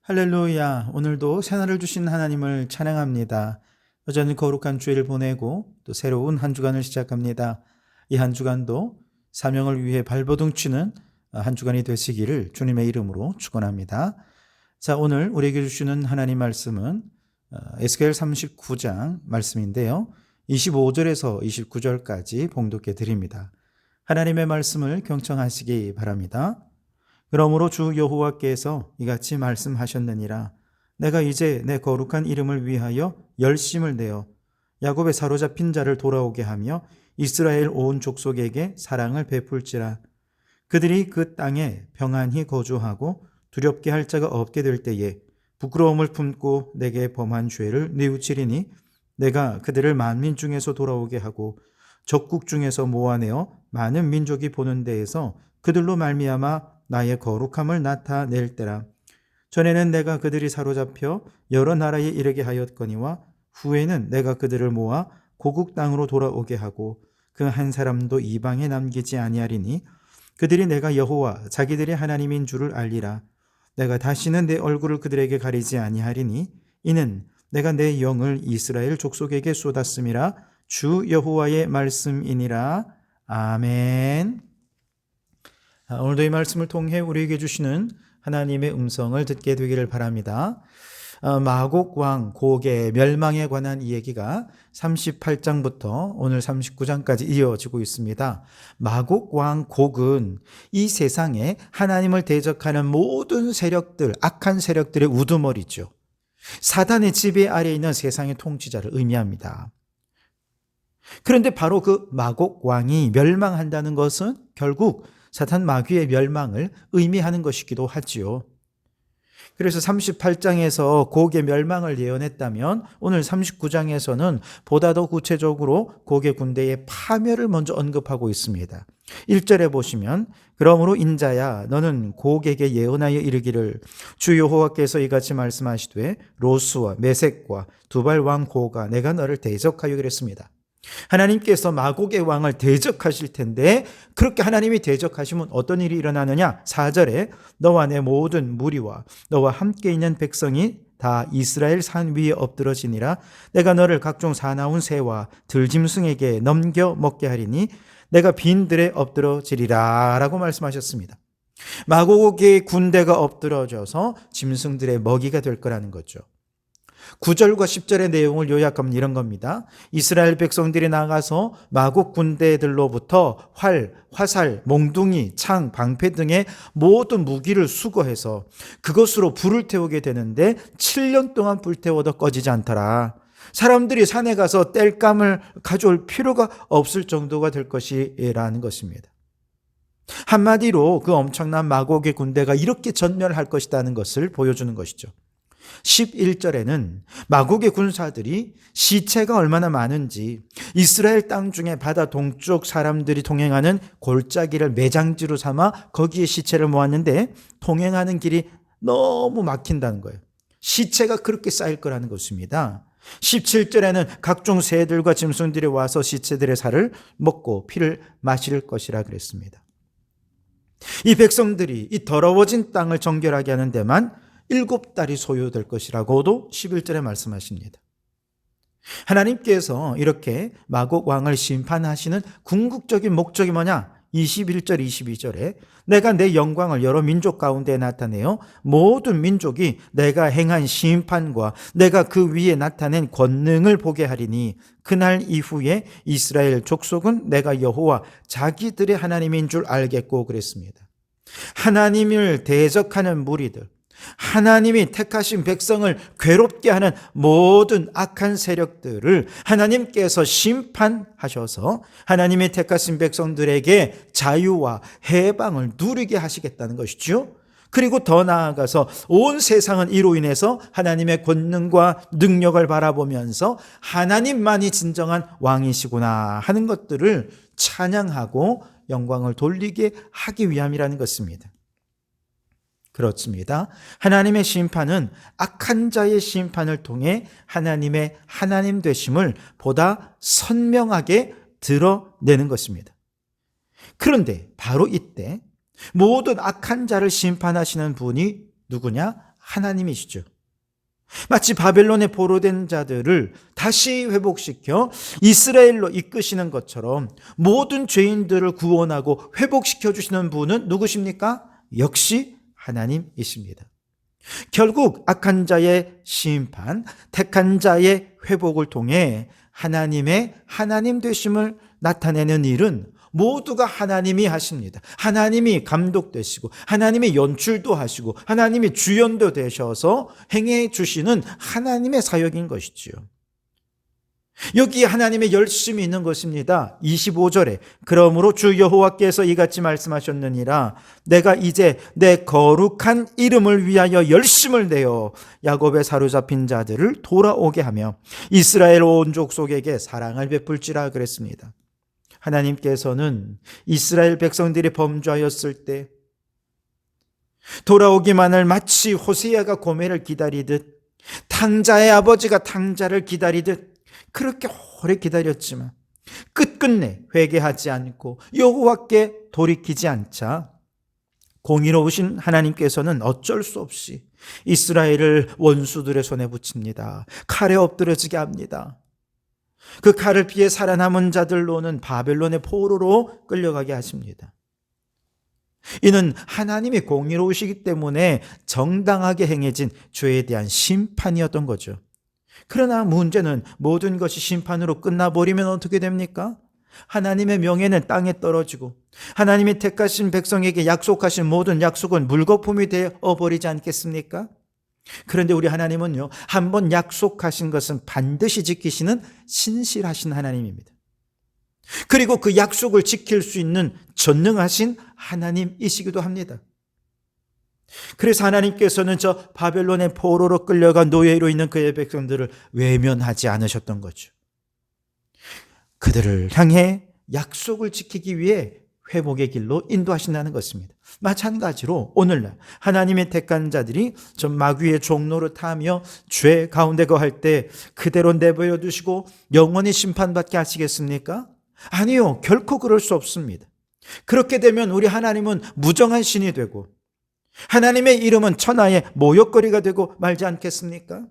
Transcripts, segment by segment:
할렐루야. 오늘도 새날을 주신 하나님을 찬양합니다. 여전히 거룩한 주일을 보내고 또 새로운 한 주간을 시작합니다. 이 한 주간도 사명을 위해 발버둥 치는 한 주간이 되시기를 주님의 이름으로 축원합니다. 자, 오늘 우리에게 주시는 하나님 말씀은 에스겔 39장 말씀인데요. 25절에서 29절까지 봉독해 드립니다. 하나님의 말씀을 경청하시기 바랍니다. 그러므로 주 여호와께서 이같이 말씀하셨느니라. 내가 이제 내 거룩한 이름을 위하여 열심을 내어 야곱의 사로잡힌 자를 돌아오게 하며 이스라엘 온 족속에게 사랑을 베풀지라. 그들이 그 땅에 평안히 거주하고 두렵게 할 자가 없게 될 때에 부끄러움을 품고 내게 범한 죄를 뉘우치리니 내가 그들을 만민 중에서 돌아오게 하고 적국 중에서 모아내어 많은 민족이 보는 데에서 그들로 말미암아 나의 거룩함을 나타낼 때라. 전에는 내가 그들이 사로잡혀 여러 나라에 이르게 하였거니와 후에는 내가 그들을 모아 고국 땅으로 돌아오게 하고 그 한 사람도 이방에 남기지 아니하리니 그들이 내가 여호와 자기들의 하나님인 줄을 알리라. 내가 다시는 내 얼굴을 그들에게 가리지 아니하리니 이는 내가 내 영을 이스라엘 족속에게 쏟았음이라. 주 여호와의 말씀이니라. 아멘. 오늘도 이 말씀을 통해 우리에게 주시는 하나님의 음성을 듣게 되기를 바랍니다. 마곡 왕 고의 멸망에 관한 이야기가 38장부터 오늘 39장까지 이어지고 있습니다. 마곡 왕 곡은 이 세상에 하나님을 대적하는 모든 세력들, 악한 세력들의 우두머리죠. 사단의 지배 아래에 있는 세상의 통치자를 의미합니다. 그런데 바로 그 마곡 왕이 멸망한다는 것은 결국 사탄 마귀의 멸망을 의미하는 것이기도 하지요. 그래서 38장에서 곡의 멸망을 예언했다면 오늘 39장에서는 보다 더 구체적으로 곡의 군대의 파멸을 먼저 언급하고 있습니다. 1절에 보시면 그러므로 인자야 너는 곡에게 예언하여 이르기를 주 여호와께서 이같이 말씀하시되 로스와 메섹과 두발 왕 고가 내가 너를 대적하여 그랬습니다. 하나님께서 마곡의 왕을 대적하실 텐데 그렇게 하나님이 대적하시면 어떤 일이 일어나느냐? 4절에 너와 내 모든 무리와 너와 함께 있는 백성이 다 이스라엘 산 위에 엎드러지니라. 내가 너를 각종 사나운 새와 들짐승에게 넘겨 먹게 하리니 내가 빈들에 엎드러지리라 라고 말씀하셨습니다. 마곡의 군대가 엎드러져서 짐승들의 먹이가 될 거라는 거죠. 9절과 10절의 내용을 요약하면 이런 겁니다. 이스라엘 백성들이 나가서 마곡 군대들로부터 활, 화살, 몽둥이, 창, 방패 등의 모든 무기를 수거해서 그것으로 불을 태우게 되는데 7년 동안 불태워도 꺼지지 않더라. 사람들이 산에 가서 땔감을 가져올 필요가 없을 정도가 될 것이라는 것입니다. 한마디로 그 엄청난 마곡의 군대가 이렇게 전멸할 것이라는 것을 보여주는 것이죠. 11절에는 마곡의 군사들이 시체가 얼마나 많은지 이스라엘 땅 중에 바다 동쪽 사람들이 통행하는 골짜기를 매장지로 삼아 거기에 시체를 모았는데 통행하는 길이 너무 막힌다는 거예요. 시체가 그렇게 쌓일 거라는 것입니다. 17절에는 각종 새들과 짐승들이 와서 시체들의 살을 먹고 피를 마실 것이라 그랬습니다. 이 백성들이 이 더러워진 땅을 정결하게 하는 데만 7달이 소요될 것이라고도 11절에 말씀하십니다. 하나님께서 이렇게 마곡 왕을 심판하시는 궁극적인 목적이 뭐냐? 21절, 22절에 내가 내 영광을 여러 민족 가운데 나타내어 모든 민족이 내가 행한 심판과 내가 그 위에 나타낸 권능을 보게 하리니 그날 이후에 이스라엘 족속은 내가 여호와 자기들의 하나님인 줄 알겠고 그랬습니다. 하나님을 대적하는 무리들, 하나님이 택하신 백성을 괴롭게 하는 모든 악한 세력들을 하나님께서 심판하셔서 하나님이 택하신 백성들에게 자유와 해방을 누리게 하시겠다는 것이죠. 그리고 더 나아가서 온 세상은 이로 인해서 하나님의 권능과 능력을 바라보면서 하나님만이 진정한 왕이시구나 하는 것들을 찬양하고 영광을 돌리게 하기 위함이라는 것입니다. 그렇습니다. 하나님의 심판은 악한 자의 심판을 통해 하나님의 하나님 되심을 보다 선명하게 드러내는 것입니다. 그런데 바로 이때 모든 악한 자를 심판하시는 분이 누구냐? 하나님이시죠. 마치 바벨론에 포로된 자들을 다시 회복시켜 이스라엘로 이끄시는 것처럼 모든 죄인들을 구원하고 회복시켜 주시는 분은 누구십니까? 역시 하나님이십니다. 결국 악한 자의 심판, 택한 자의 회복을 통해 하나님의 하나님 되심을 나타내는 일은 모두가 하나님이 하십니다. 하나님이 감독되시고 하나님이 연출도 하시고 하나님이 주연도 되셔서 행해 주시는 하나님의 사역인 것이지요. 여기에 하나님의 열심이 있는 것입니다. 25절에 그러므로 주 여호와께서 이같이 말씀하셨느니라 내가 이제 내 거룩한 이름을 위하여 열심을 내어 야곱의 사로잡힌 자들을 돌아오게 하며 이스라엘 온 족속에게 사랑을 베풀지라 그랬습니다. 하나님께서는 이스라엘 백성들이 범죄하였을 때 돌아오기만을 마치 호세아가 고멜을 기다리듯 탕자의 아버지가 탕자를 기다리듯 그렇게 오래 기다렸지만 끝끝내 회개하지 않고 여호와께 돌이키지 않자 공의로우신 하나님께서는 어쩔 수 없이 이스라엘을 원수들의 손에 붙입니다. 칼에 엎드려지게 합니다. 그 칼을 피해 살아남은 자들로는 바벨론의 포로로 끌려가게 하십니다. 이는 하나님이 공의로우시기 때문에 정당하게 행해진 죄에 대한 심판이었던 거죠. 그러나 문제는 모든 것이 심판으로 끝나버리면 어떻게 됩니까? 하나님의 명예는 땅에 떨어지고 하나님이 택하신 백성에게 약속하신 모든 약속은 물거품이 되어버리지 않겠습니까? 그런데 우리 하나님은요, 한번 약속하신 것은 반드시 지키시는 신실하신 하나님입니다. 그리고 그 약속을 지킬 수 있는 전능하신 하나님이시기도 합니다. 그래서 하나님께서는 저 바벨론의 포로로 끌려간 노예로 있는 그의 백성들을 외면하지 않으셨던 거죠. 그들을 향해 약속을 지키기 위해 회복의 길로 인도하신다는 것입니다. 마찬가지로 오늘날 하나님의 택한 자들이 저 마귀의 종로를 타며 죄 가운데 거할 때 그대로 내버려 두시고 영원히 심판받게 하시겠습니까? 아니요, 결코 그럴 수 없습니다. 그렇게 되면 우리 하나님은 무정한 신이 되고 하나님의 이름은 천하의 모욕거리가 되고 말지 않겠습니까?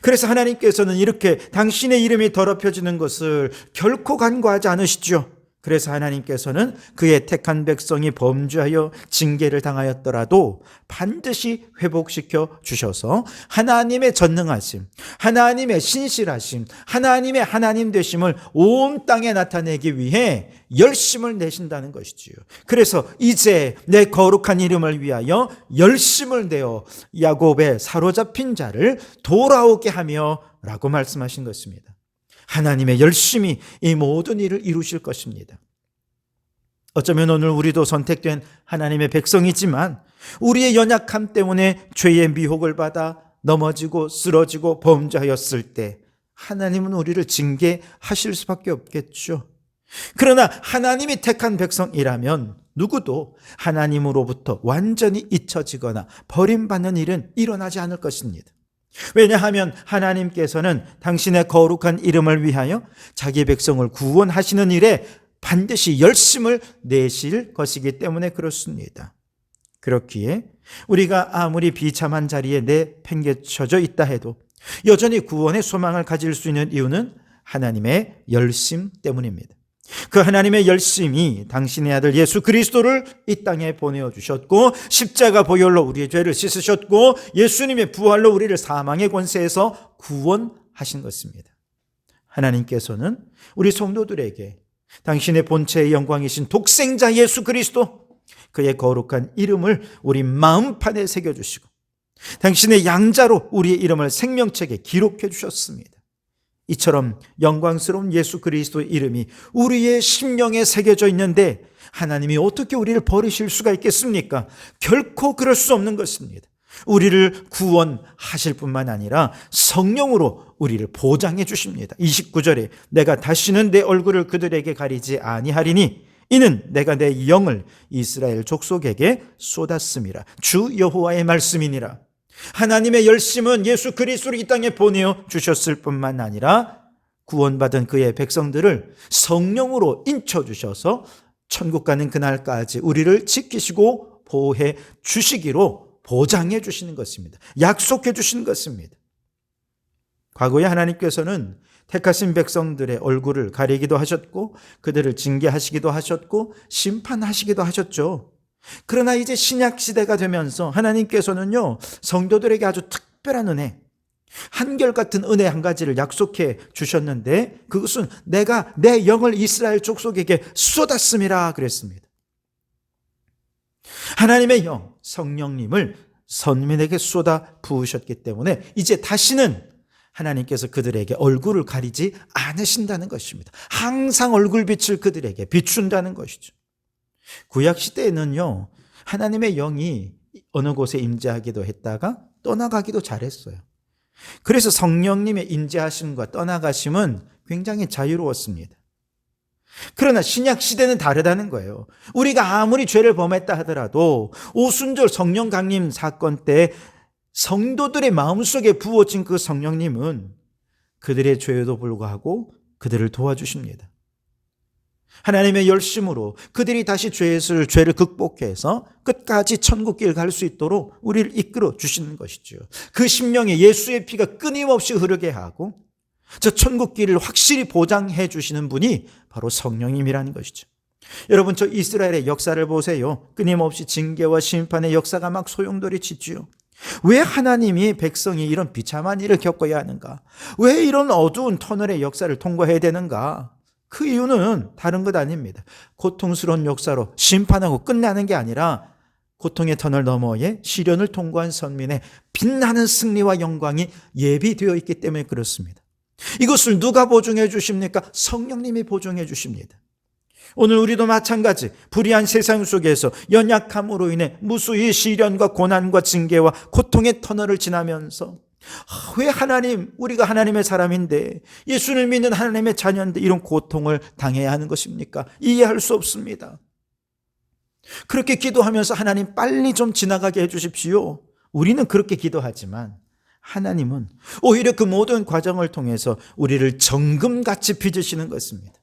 그래서 하나님께서는 이렇게 당신의 이름이 더럽혀지는 것을 결코 간과하지 않으시죠. 그래서 하나님께서는 그의 택한 백성이 범죄하여 징계를 당하였더라도 반드시 회복시켜 주셔서 하나님의 전능하심, 하나님의 신실하심, 하나님의 하나님 되심을 온 땅에 나타내기 위해 열심을 내신다는 것이지요. 그래서 이제 내 거룩한 이름을 위하여 열심을 내어 야곱의 사로잡힌 자를 돌아오게 하며 라고 말씀하신 것입니다. 하나님의 열심히 이 모든 일을 이루실 것입니다. 어쩌면 오늘 우리도 선택된 하나님의 백성이지만 우리의 연약함 때문에 죄의 미혹을 받아 넘어지고 쓰러지고 범죄하였을 때 하나님은 우리를 징계하실 수밖에 없겠죠. 그러나 하나님이 택한 백성이라면 누구도 하나님으로부터 완전히 잊혀지거나 버림받는 일은 일어나지 않을 것입니다. 왜냐하면 하나님께서는 당신의 거룩한 이름을 위하여 자기 백성을 구원하시는 일에 반드시 열심을 내실 것이기 때문에 그렇습니다. 그렇기에 우리가 아무리 비참한 자리에 내팽개쳐져 있다 해도 여전히 구원의 소망을 가질 수 있는 이유는 하나님의 열심 때문입니다. 그 하나님의 열심이 당신의 아들 예수 그리스도를 이 땅에 보내주셨고 십자가 보혈로 우리의 죄를 씻으셨고 예수님의 부활로 우리를 사망의 권세에서 구원하신 것입니다. 하나님께서는 우리 성도들에게 당신의 본체의 영광이신 독생자 예수 그리스도 그의 거룩한 이름을 우리 마음판에 새겨주시고 당신의 양자로 우리의 이름을 생명책에 기록해 주셨습니다. 이처럼 영광스러운 예수 그리스도의 이름이 우리의 심령에 새겨져 있는데 하나님이 어떻게 우리를 버리실 수가 있겠습니까? 결코 그럴 수 없는 것입니다. 우리를 구원하실 뿐만 아니라 성령으로 우리를 보장해 주십니다. 29절에 내가 다시는 내 얼굴을 그들에게 가리지 아니하리니 이는 내가 내 영을 이스라엘 족속에게 쏟았음이라. 주 여호와의 말씀이니라. 하나님의 열심은 예수 그리스도를 이 땅에 보내어 주셨을 뿐만 아니라 구원받은 그의 백성들을 성령으로 인쳐주셔서 천국 가는 그날까지 우리를 지키시고 보호해 주시기로 보장해 주시는 것입니다. 약속해 주시는 것입니다. 과거에 하나님께서는 택하신 백성들의 얼굴을 가리기도 하셨고 그들을 징계하시기도 하셨고 심판하시기도 하셨죠. 그러나 이제 신약 시대가 되면서 하나님께서는요, 성도들에게 아주 특별한 은혜, 한결같은 은혜 한 가지를 약속해 주셨는데 그것은 내가 내 영을 이스라엘 족속에게 쏟았음이라 그랬습니다. 하나님의 영, 성령님을 선민에게 쏟아 부으셨기 때문에 이제 다시는 하나님께서 그들에게 얼굴을 가리지 않으신다는 것입니다. 항상 얼굴빛을 그들에게 비춘다는 것이죠. 구약시대에는요, 하나님의 영이 어느 곳에 임재하기도 했다가 떠나가기도 잘했어요. 그래서 성령님의 임재하심과 떠나가심은 굉장히 자유로웠습니다. 그러나 신약시대는 다르다는 거예요. 우리가 아무리 죄를 범했다 하더라도 오순절 성령 강림 사건 때 성도들의 마음속에 부어진 그 성령님은 그들의 죄에도 불구하고 그들을 도와주십니다. 하나님의 열심으로 그들이 다시 죄를 극복해서 끝까지 천국길 갈 수 있도록 우리를 이끌어 주시는 것이죠. 그 심령에 예수의 피가 끊임없이 흐르게 하고 저 천국길을 확실히 보장해 주시는 분이 바로 성령님이라는 것이죠. 여러분, 저 이스라엘의 역사를 보세요. 끊임없이 징계와 심판의 역사가 막 소용돌이치지요. 왜 하나님이 백성이 이런 비참한 일을 겪어야 하는가? 왜 이런 어두운 터널의 역사를 통과해야 되는가? 그 이유는 다른 것 아닙니다. 고통스러운 역사로 심판하고 끝나는 게 아니라 고통의 터널 너머에 시련을 통과한 선민의 빛나는 승리와 영광이 예비되어 있기 때문에 그렇습니다. 이것을 누가 보증해 주십니까? 성령님이 보증해 주십니다. 오늘 우리도 마찬가지 불의한 세상 속에서 연약함으로 인해 무수히 시련과 고난과 징계와 고통의 터널을 지나면서 왜 하나님, 우리가 하나님의 사람인데 예수를 믿는 하나님의 자녀인데 이런 고통을 당해야 하는 것입니까? 이해할 수 없습니다. 그렇게 기도하면서 하나님 빨리 좀 지나가게 해주십시오. 우리는 그렇게 기도하지만 하나님은 오히려 그 모든 과정을 통해서 우리를 정금같이 빚으시는 것입니다.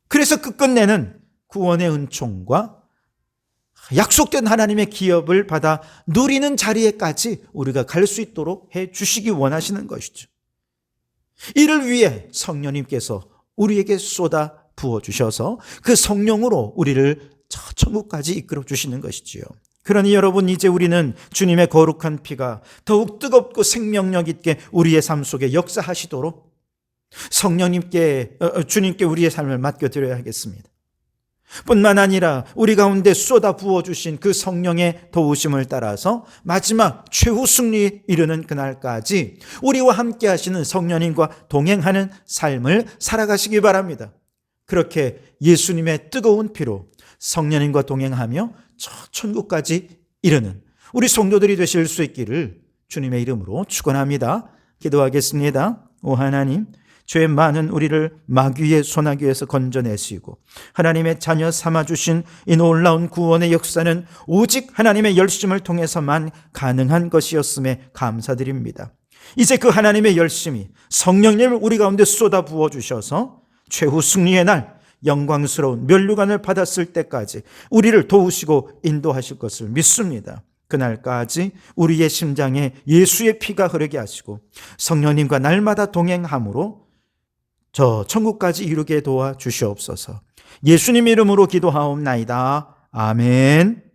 그래서 끝내는 구원의 은총과 약속된 하나님의 기업을 받아 누리는 자리에까지 우리가 갈 수 있도록 해 주시기 원하시는 것이죠. 이를 위해 성령님께서 우리에게 쏟아 부어주셔서 그 성령으로 우리를 저 천국까지 이끌어 주시는 것이지요. 그러니 여러분, 이제 우리는 주님의 거룩한 피가 더욱 뜨겁고 생명력 있게 우리의 삶 속에 역사하시도록 주님께 우리의 삶을 맡겨드려야 하겠습니다. 뿐만 아니라 우리 가운데 쏟아 부어주신 그 성령의 도우심을 따라서 마지막 최후 승리에 이르는 그날까지 우리와 함께 하시는 성령님과 동행하는 삶을 살아가시기 바랍니다. 그렇게 예수님의 뜨거운 피로 성령님과 동행하며 저 천국까지 이르는 우리 성도들이 되실 수 있기를 주님의 이름으로 축원합니다. 기도하겠습니다. 오 하나님, 죄 많은 우리를 마귀의 소나기에서 건져내시고 하나님의 자녀 삼아주신 이 놀라운 구원의 역사는 오직 하나님의 열심을 통해서만 가능한 것이었음에 감사드립니다. 이제 그 하나님의 열심이 성령님을 우리 가운데 쏟아 부어주셔서 최후 승리의 날 영광스러운 면류관을 받았을 때까지 우리를 도우시고 인도하실 것을 믿습니다. 그날까지 우리의 심장에 예수의 피가 흐르게 하시고 성령님과 날마다 동행함으로 저 천국까지 이루게 도와주시옵소서. 예수님 이름으로 기도하옵나이다. 아멘.